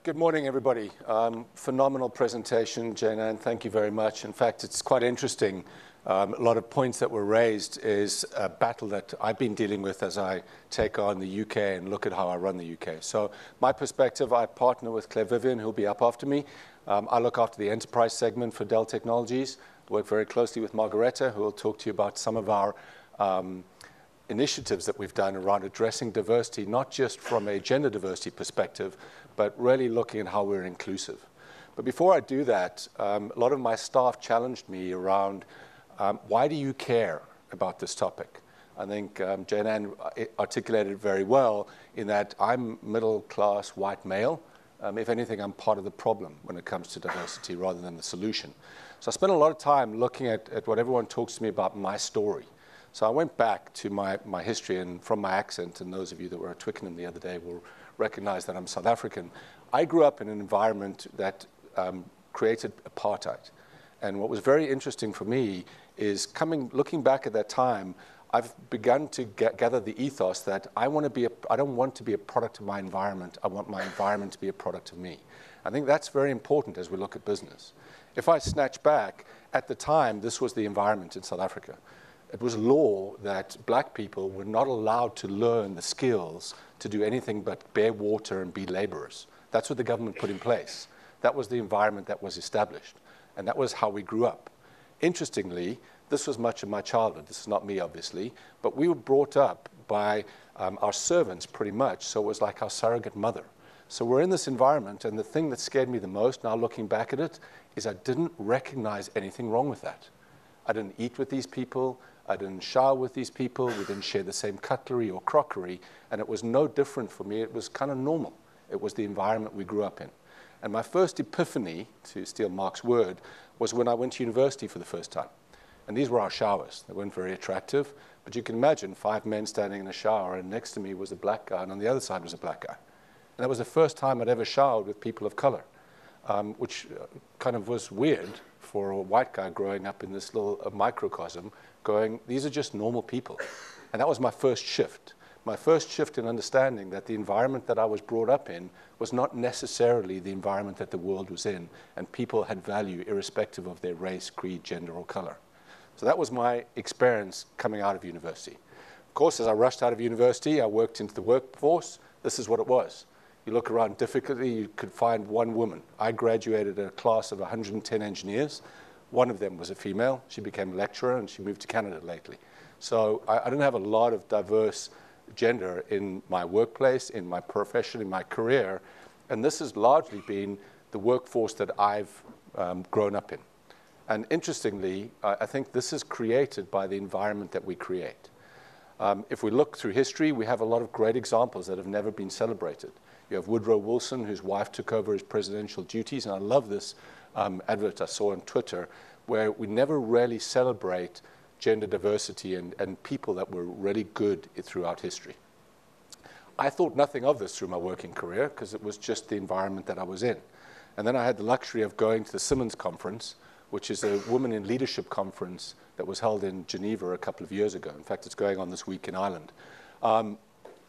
Good morning, everybody. Phenomenal presentation, Jane, thank you very much. In fact, it's quite interesting. A lot of points that were raised is a battle that I've been dealing with as I take on the UK and look at how I run the UK. So my perspective, I partner with Claire Vivian, who'll be up after me. I look after the enterprise segment for Dell Technologies, work very closely with Margarete, who will talk to you about some of our initiatives that we've done around addressing diversity, not just from a gender diversity perspective, but really looking at how we're inclusive. But before I do that, a lot of my staff challenged me around why do you care about this topic? I think Jane articulated it very well in that I'm middle-class white male. If anything, I'm part of the problem when it comes to diversity rather than the solution. So I spent a lot of time looking at what everyone talks to me about my story. So I went back to my history, and from my accent, and those of you that were at Twickenham the other day will recognize that I'm South African. I grew up in an environment that created apartheid. And what was very interesting for me is looking back at that time, I've begun to gather the ethos that I don't want to be a product of my environment. I want my environment to be a product of me. I think that's very important as we look at business. If I snatch back, at the time, this was the environment in South Africa. It was law that black people were not allowed to learn the skills to do anything but bear water and be laborers. That's what the government put in place. That was the environment that was established. And that was how we grew up. Interestingly, this was much of my childhood. This is not me, obviously. But we were brought up by our servants, pretty much. So it was like our surrogate mother. So we're in this environment. And the thing that scared me the most, now looking back at it, is I didn't recognize anything wrong with that. I didn't eat with these people. I didn't shower with these people. We didn't share the same cutlery or crockery. And it was no different for me. It was kind of normal. It was the environment we grew up in. And my first epiphany, to steal Mark's word, was when I went to university for the first time. And these were our showers. They weren't very attractive. But you can imagine 5 men standing in a shower, and next to me was a black guy, and on the other side was a black guy. And that was the first time I'd ever showered with people of color, which kind of was weird for a white guy growing up in this little microcosm, going, these are just normal people. And that was my first shift. My first shift in understanding that the environment that I was brought up in was not necessarily the environment that the world was in, and people had value irrespective of their race, creed, gender, or color. So that was my experience coming out of university. Of course, as I rushed out of university, I worked into the workforce. This is what it was. You look around difficultly, you could find one woman. I graduated a class of 110 engineers. One of them was a female. She became a lecturer, and she moved to Canada lately. So I didn't have a lot of diverse gender in my workplace, in my profession, in my career. And this has largely been the workforce that I've grown up in. And interestingly, I think this is created by the environment that we create. If we look through history, we have a lot of great examples that have never been celebrated. You have Woodrow Wilson, whose wife took over his presidential duties. And I love this advert I saw on Twitter, where we never really celebrate gender diversity and people that were really good throughout history. I thought nothing of this through my working career because it was just the environment that I was in. And then I had the luxury of going to the Simmons Conference, which is a women in leadership conference that was held in Geneva a couple of years ago. In fact, it's going on this week in Ireland.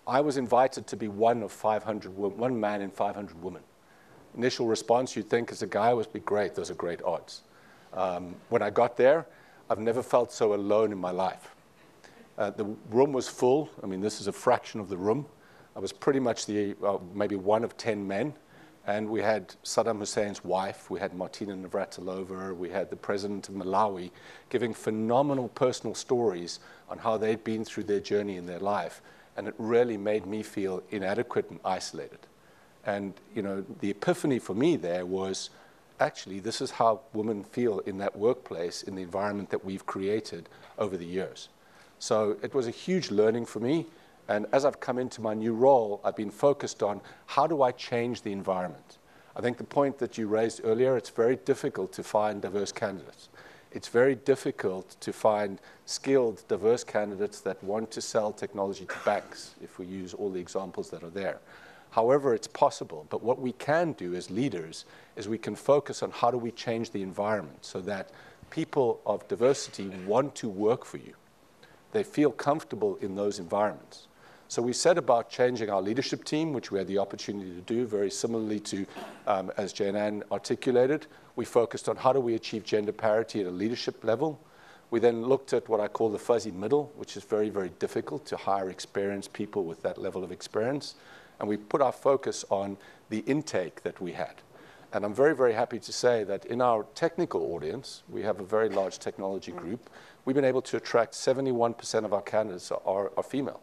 I was invited to be one man in 500 women. Initial response, you'd think as a guy would be great. Those are great odds. When I got there, I've never felt so alone in my life. The room was full. I mean, this is a fraction of the room. I was pretty much maybe one of 10 men. And we had Saddam Hussein's wife. We had Martina Navratilova. We had the president of Malawi giving phenomenal personal stories on how they'd been through their journey in their life. And it really made me feel inadequate and isolated. And, you know, the epiphany for me there was, actually, this is how women feel in that workplace, in the environment that we've created over the years. So it was a huge learning for me. And as I've come into my new role, I've been focused on how do I change the environment? I think the point that you raised earlier, it's very difficult to find diverse candidates. It's very difficult to find skilled, diverse candidates that want to sell technology to banks, if we use all the examples that are there. However, it's possible. But what we can do as leaders is we can focus on how do we change the environment so that people of diversity want to work for you. They feel comfortable in those environments. So we set about changing our leadership team, which we had the opportunity to do very similarly to, as Jane articulated. We focused on how do we achieve gender parity at a leadership level. We then looked at what I call the fuzzy middle, which is very, very difficult to hire experienced people with that level of experience. And we put our focus on the intake that we had. And I'm very, very happy to say that in our technical audience, we have a very large technology group. We've been able to attract 71% of our candidates are female.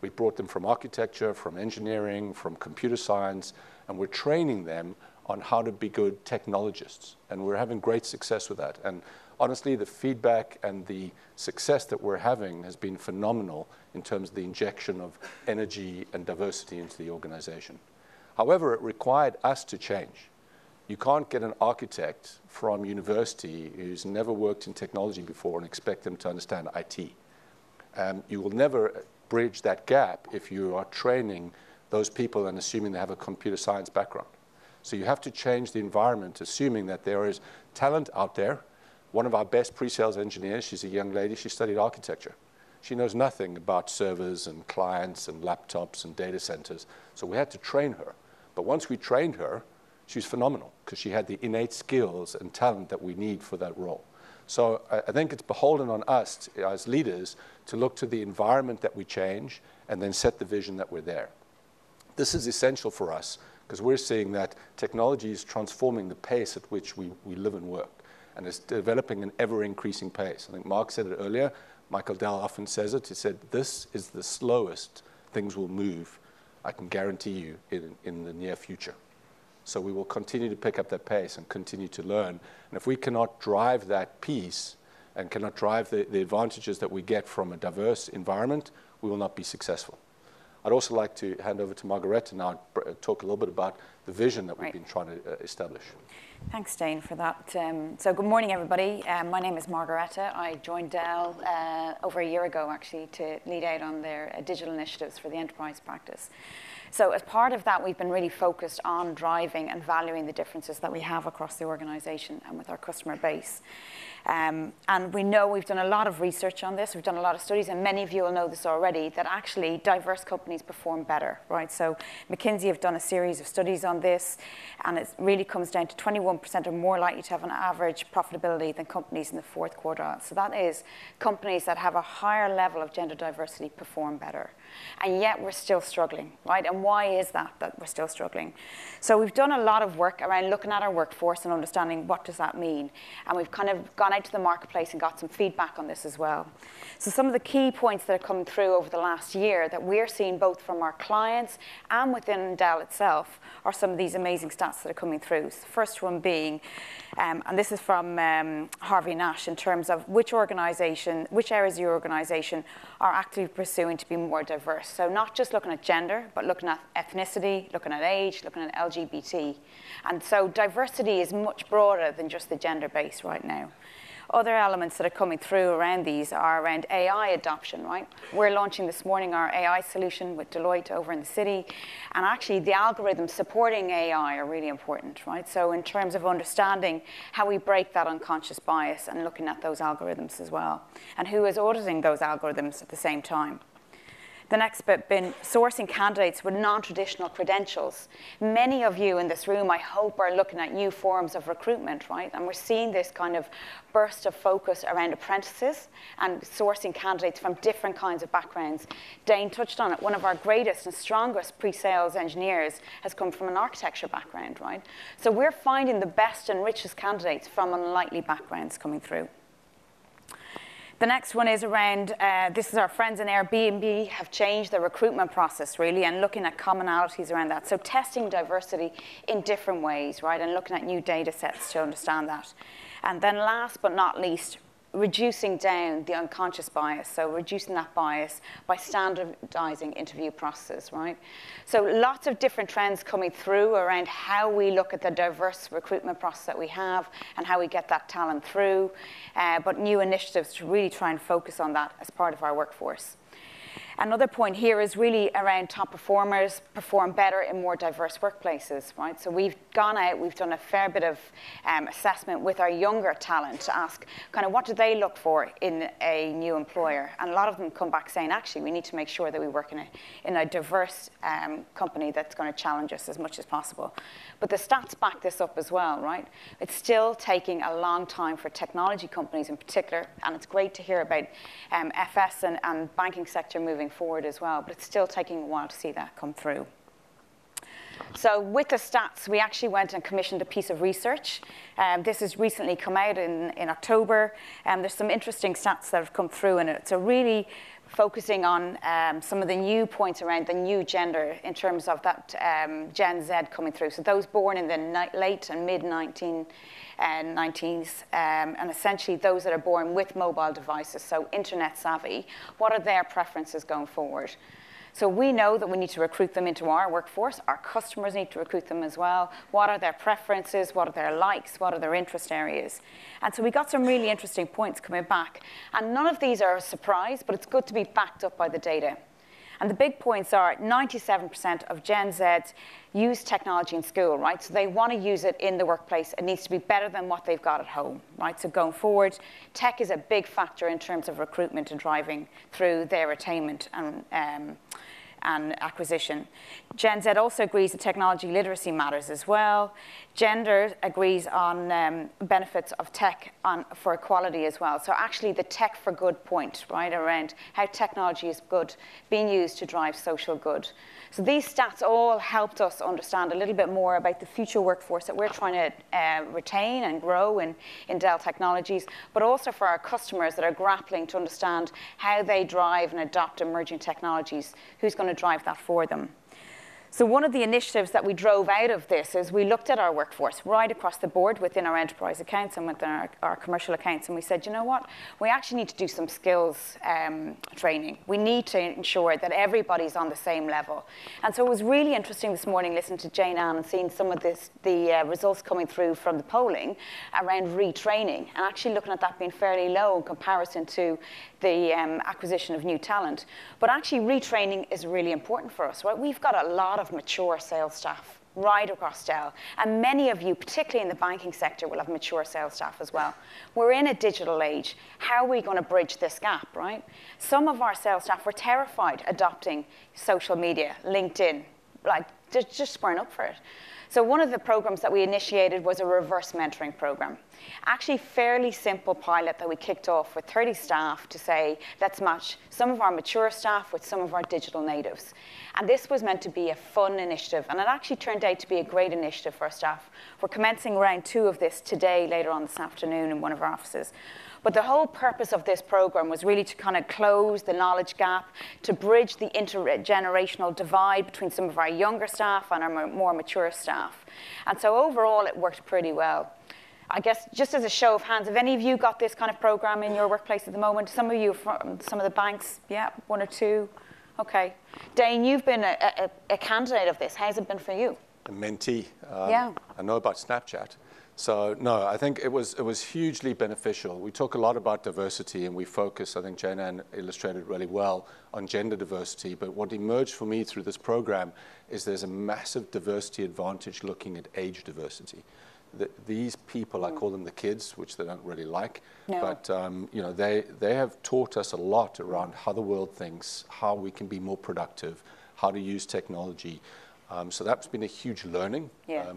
We brought them from architecture, from engineering, from computer science, and we're training them on how to be good technologists. And we're having great success with that. And honestly, the feedback and the success that we're having has been phenomenal in terms of the injection of energy and diversity into the organization. However, it required us to change. You can't get an architect from university who's never worked in technology before and expect them to understand IT. You will never bridge that gap if you are training those people and assuming they have a computer science background. So you have to change the environment, assuming that there is talent out there. One of our best pre-sales engineers, she's a young lady, she studied architecture. She knows nothing about servers and clients and laptops and data centers, so we had to train her. But once we trained her, she was phenomenal because she had the innate skills and talent that we need for that role. So I think it's beholden on us as leaders to look to the environment that we change and then set the vision that we're there. This is essential for us because we're seeing that technology is transforming the pace at which we live and work, and it's developing an ever-increasing pace. I think Mark said it earlier. Michael Dell often says it. He said, this is the slowest things will move, I can guarantee you, in the near future. So we will continue to pick up that pace and continue to learn. And if we cannot drive that piece and cannot drive the advantages that we get from a diverse environment, we will not be successful. I'd also like to hand over to Margarete now and talk a little bit about the vision that we've been trying to establish. Thanks, Dane, for that. So good morning, everybody. My name is Margarete. I joined Dell over a year ago, actually, to lead out on their digital initiatives for the enterprise practice. So as part of that, we've been really focused on driving and valuing the differences that we have across the organization and with our customer base. And we know we've done a lot of research on this. We've done a lot of studies, and many of you will know this already, that actually diverse companies perform better, right? So McKinsey have done a series of studies on this, and it really comes down to 21% are more likely to have an average profitability than companies in the fourth quartile. So that is companies that have a higher level of gender diversity perform better. And yet we're still struggling, right? And why is that we're still struggling? So we've done a lot of work around looking at our workforce and understanding what does that mean. And we've kind of gone out to the marketplace and got some feedback on this as well. So some of the key points that have come through over the last year that we're seeing both from our clients and within Dell itself are some of these amazing stats that are coming through. So the first one being, and this is from Harvey Nash, in terms of which areas of your organization are actively pursuing to be more diverse. So not just looking at gender, but looking at ethnicity, looking at age, looking at LGBT. And so diversity is much broader than just the gender base right now. Other elements that are coming through around these are around AI adoption, right? We're launching this morning our AI solution with Deloitte over in the city. And actually, the algorithms supporting AI are really important, right? So in terms of understanding how we break that unconscious bias and looking at those algorithms as well, and who is auditing those algorithms at the same time. The next bit been sourcing candidates with non-traditional credentials. Many of you in this room, I hope, are looking at new forms of recruitment, right? And we're seeing this kind of burst of focus around apprentices and sourcing candidates from different kinds of backgrounds. Dane touched on it. One of our greatest and strongest pre-sales engineers has come from an architecture background, right? So we're finding the best and richest candidates from unlikely backgrounds coming through. The next one is around, this is our friends in Airbnb have changed the recruitment process, really, and looking at commonalities around that. So testing diversity in different ways, right, and looking at new data sets to understand that. And then last but not least, reducing down the unconscious bias, so reducing that bias by standardizing interview processes, right? So lots of different trends coming through around how we look at the diverse recruitment process that we have and how we get that talent through, but new initiatives to really try and focus on that as part of our workforce. Another point here is really around top performers perform better in more diverse workplaces, right? So we've gone out, we've done a fair bit of assessment with our younger talent to ask kind of what do they look for in a new employer? And a lot of them come back saying, actually, we need to make sure that we work in a diverse company that's going to challenge us as much as possible. But the stats back this up as well, right? It's still taking a long time for technology companies in particular, and it's great to hear about FS and banking sector moving forward as well, but it's still taking a while to see that come through. So with the stats, we actually went and commissioned a piece of research. This has recently come out in October. There's some interesting stats that have come through in it. So really focusing on some of the new points around the new gender in terms of that Gen Z coming through. So those born in the late and mid-1990s, and essentially those that are born with mobile devices, so internet savvy, what are their preferences going forward? So we know that we need to recruit them into our workforce. Our customers need to recruit them as well. What are their preferences? What are their likes? What are their interest areas? And so we got some really interesting points coming back. And none of these are a surprise, but it's good to be backed up by the data. And the big points are 97% of Gen Zs use technology in school, right? So they want to use it in the workplace. It needs to be better than what they've got at home, right? So going forward, tech is a big factor in terms of recruitment and driving through their attainment and acquisition. Gen Z also agrees that technology literacy matters as well. Gender agrees on benefits of tech for equality as well. So actually the tech for good point, right, around how technology is good, being used to drive social good. So these stats all helped us understand a little bit more about the future workforce that we're trying to retain and grow in Dell Technologies, but also for our customers that are grappling to understand how they drive and adopt emerging technologies, who's going to drive that for them. So one of the initiatives that we drove out of this is we looked at our workforce right across the board within our enterprise accounts and within our commercial accounts, and we said, you know what? We actually need to do some skills training. We need to ensure that everybody's on the same level. And so it was really interesting this morning listening to Jane Ann and seeing some of the results coming through from the polling around retraining, and actually looking at that being fairly low in comparison to the acquisition of new talent. But actually retraining is really important for us, right? We've got a lot of mature sales staff right across Dell. And many of you, particularly in the banking sector, will have mature sales staff as well. We're in a digital age. How are we going to bridge this gap, right? Some of our sales staff were terrified adopting social media, LinkedIn, like just weren't up for it. So one of the programs that we initiated was a reverse mentoring program. Actually, fairly simple pilot that we kicked off with 30 staff to say, let's match some of our mature staff with some of our digital natives. And this was meant to be a fun initiative, and it actually turned out to be a great initiative for our staff. We're commencing round 2 of this today, later on this afternoon in one of our offices. But the whole purpose of this program was really to kind of close the knowledge gap, to bridge the intergenerational divide between some of our younger staff and our more mature staff. And so overall, it worked pretty well. I guess just as a show of hands, have any of you got this kind of program in your workplace at the moment? Some of you from some of the banks, yeah, 1 or 2. Okay. Dane, you've been a candidate of this. How's it been for you? A mentee. Yeah. I know about Snapchat. So no, I think it was hugely beneficial. We talk a lot about diversity, and we focus, I think Jane Ann illustrated really well, on gender diversity. But what emerged for me through this program is there's a massive diversity advantage looking at age diversity. These people, I call them the kids, which they don't really like, no. But you know, they have taught us a lot around how the world thinks, how we can be more productive, how to use technology. So that's been a huge learning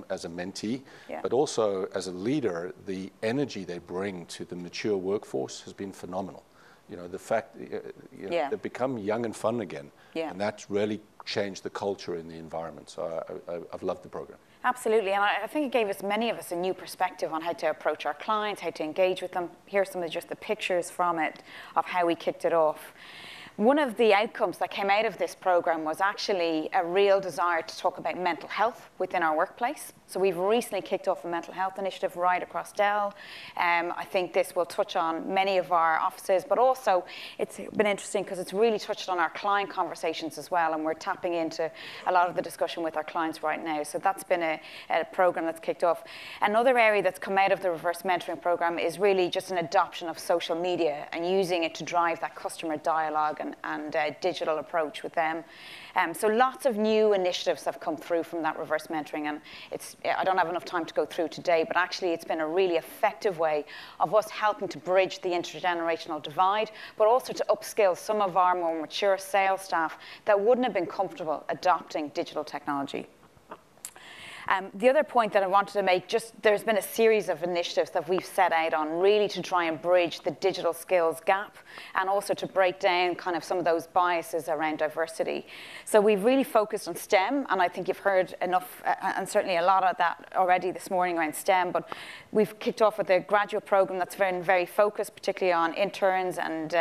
as a mentee, but also as a leader, the energy they bring to the mature workforce has been phenomenal. You know, the fact they've become young and fun again, and that's really changed the culture in the environment. So I've loved the program. Absolutely, and I think it gave many of us a new perspective on how to approach our clients, how to engage with them. Here's some of just the pictures from it of how we kicked it off. One of the outcomes that came out of this program was actually a real desire to talk about mental health within our workplace. So we've recently kicked off a mental health initiative right across Dell. I think this will touch on many of our offices, but also it's been interesting because it's really touched on our client conversations as well, and we're tapping into a lot of the discussion with our clients right now. So that's been a program that's kicked off. Another area that's come out of the reverse mentoring program is really just an adoption of social media and using it to drive that customer dialogue recruitment and digital approach with them. So lots of new initiatives have come through from that reverse mentoring, and I don't have enough time to go through today, but actually it's been a really effective way of us helping to bridge the intergenerational divide, but also to upskill some of our more mature sales staff that wouldn't have been comfortable adopting digital technology. The other point that I wanted to make, there's been a series of initiatives that we've set out on really to try and bridge the digital skills gap and also to break down kind of some of those biases around diversity. So we've really focused on STEM, and I think you've heard enough and certainly a lot of that already this morning around STEM, but we've kicked off with a graduate program that's been very focused, particularly on interns and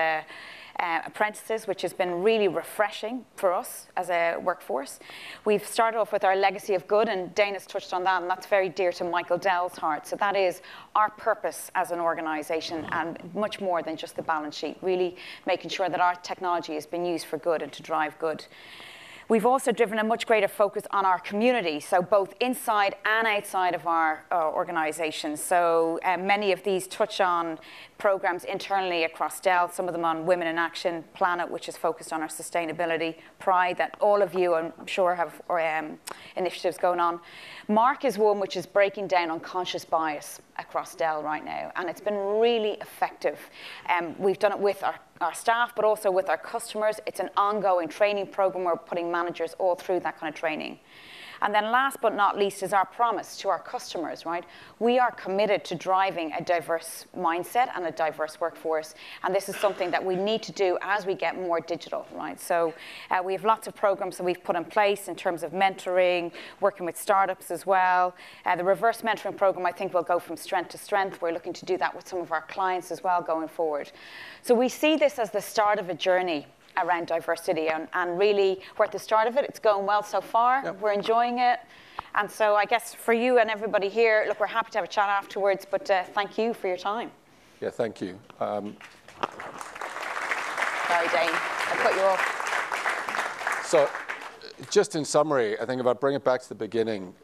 apprentices, which has been really refreshing for us as a workforce. We've started off with our legacy of good, and Dane has touched on that, and that's very dear to Michael Dell's heart. So that is our purpose as an organisation, and much more than just the balance sheet, really making sure that our technology has been used for good and to drive good. We've also driven a much greater focus on our community, so both inside and outside of our organisation. So many of these touch on programs internally across Dell, some of them on Women in Action, Planet, which is focused on our sustainability, Pride, that all of you, I'm sure, have initiatives going on. Mark is one which is breaking down unconscious bias across Dell right now, and it's been really effective. We've done it with our staff, but also with our customers. It's an ongoing training program. We're putting managers all through that kind of training. And then last but not least is our promise to our customers, right? We are committed to driving a diverse mindset and a diverse workforce, and this is something that we need to do as we get more digital, right? So we have lots of programs that we've put in place in terms of mentoring, working with startups as well. The reverse mentoring program, I think, will go from strength to strength. We're looking to do that with some of our clients as well going forward. So we see this as the start of a journey around diversity, and really we're at the start of it. It's going well so far. Yep. We're enjoying it. And so I guess for you and everybody here, look, we're happy to have a chat afterwards, but thank you for your time. Yeah, thank you. Sorry, Dane, I cut you off. So just in summary, I think if I bring it back to the beginning,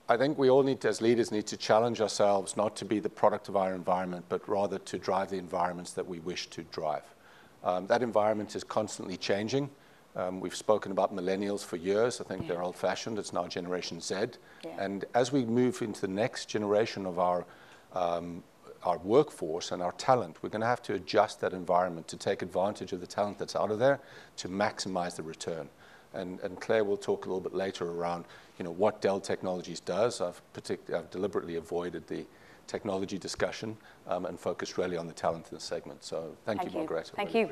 I think we all need to, as leaders, need to challenge ourselves not to be the product of our environment, but rather to drive the environments that we wish to drive. That environment is constantly changing. We've spoken about millennials for years. I think they're old-fashioned. It's now Generation Z. Yeah. And as we move into the next generation of our workforce and our talent, we're going to have to adjust that environment to take advantage of the talent that's out of there to maximize the return. And Claire will talk a little bit later around what Dell Technologies does. I've deliberately avoided the technology discussion and focused really on the talent in the segment. So thank you, Margarete. Thank you.